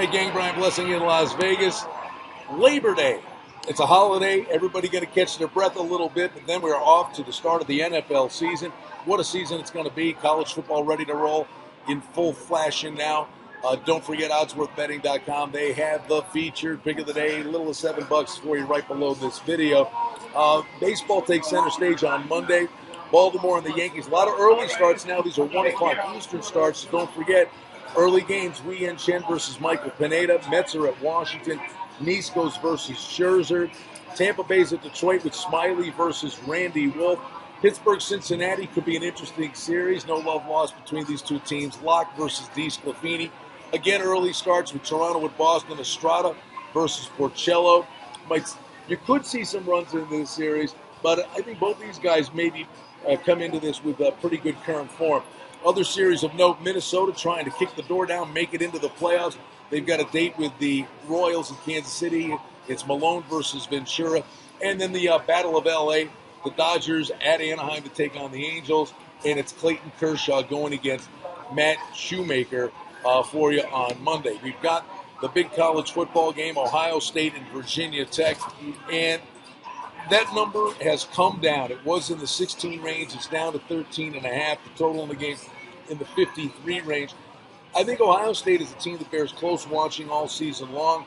Hey gang, Brian Blessing in Las Vegas. Labor Day. It's a holiday. Everybody going to catch their breath a little bit, but then we're off to the start of the NFL season. What a season it's going to be. College football ready to roll in full fashion now. Don't forget oddsworthbetting.com. They have the featured pick of the day, little as $7 for you right below this video. Baseball takes center stage on Monday. Baltimore and the Yankees. A lot of early starts now. These are 1 o'clock Eastern starts, so don't forget. Early games, Wei Yin Chen versus Michael Pineda. Mets are at Washington. Nice goes versus Scherzer. Tampa Bay's at Detroit with Smiley versus Randy Wolf. Pittsburgh-Cincinnati could be an interesting series. No love lost between these two teams. Locke versus DeSclafani. Again, early starts with Toronto at Boston. Estrada versus Porcello. You could see some runs in this series, but I think both these guys maybe come into this with pretty good current form. Other series of note, Minnesota trying to kick the door down, make it into the playoffs. They've got a date with the Royals in Kansas City. It's Malone versus Ventura. And then the Battle of L.A., the Dodgers at Anaheim to take on the Angels. And it's Clayton Kershaw going against Matt Shoemaker for you on Monday. We've got the big college football game, Ohio State and Virginia Tech. And that number has come down. It was in the 16 range. It's down to 13.5. The total in the game in the 53 range. I think Ohio State is a team that bears close watching all season long.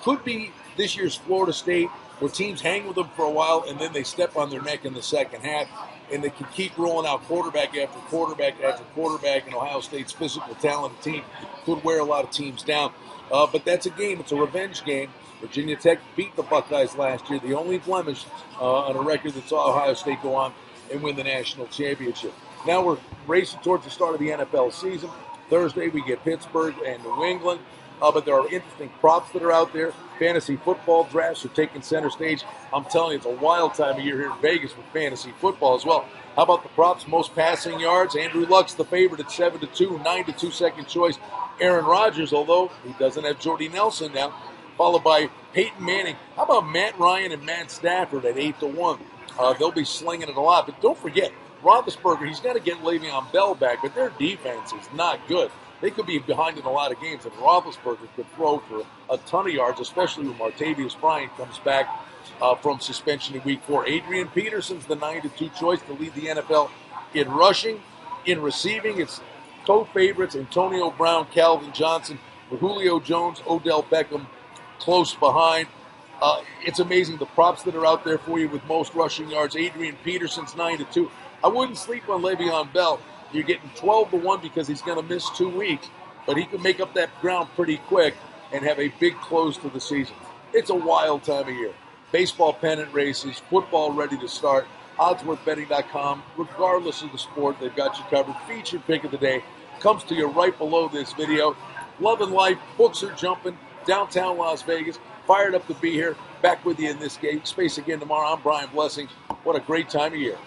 Could be this year's Florida State, where teams hang with them for a while and then they step on their neck in the second half, and they can keep rolling out quarterback after quarterback after quarterback, and Ohio State's physical talented team could wear a lot of teams down. But that's a game. It's a revenge game. Virginia Tech beat the Buckeyes last year, the only blemish on a record that saw Ohio State go on and win the national championship. Now we're racing towards the start of the NFL season. Thursday we get Pittsburgh and New England, but there are interesting props that are out there. Fantasy football drafts are taking center stage. I'm telling you, it's a wild time of year here in Vegas with fantasy football as well. How about the props? Most passing yards. Andrew Luck's the favorite at 7-2, 9-2 second choice. Aaron Rodgers, although he doesn't have Jordy Nelson now, followed by Peyton Manning. How about Matt Ryan and Matt Stafford at 8-1? They'll be slinging it a lot. But don't forget, Roethlisberger, he's got to get Le'Veon Bell back, but their defense is not good. They could be behind in a lot of games, and Roethlisberger could throw for a ton of yards, especially when Martavius Bryant comes back from suspension in Week 4. Adrian Peterson's the 9-2 choice to lead the NFL in rushing. In receiving, it's co-favorites Antonio Brown, Calvin Johnson, with Julio Jones, Odell Beckham close behind. It's amazing the props that are out there for you with most rushing yards. Adrian Peterson's 9-2. I wouldn't sleep on Le'Veon Bell. You're getting 12-1 because he's going to miss 2 weeks, but he can make up that ground pretty quick and have a big close to the season. It's a wild time of year. Baseball pennant races, football ready to start. Oddsworthbetting.com, regardless of the sport, they've got you covered. Featured pick of the day comes to you right below this video. Love and life, books are jumping. Downtown Las Vegas, fired up to be here. Back with you in this space again tomorrow. I'm Brian Blessing. What a great time of year.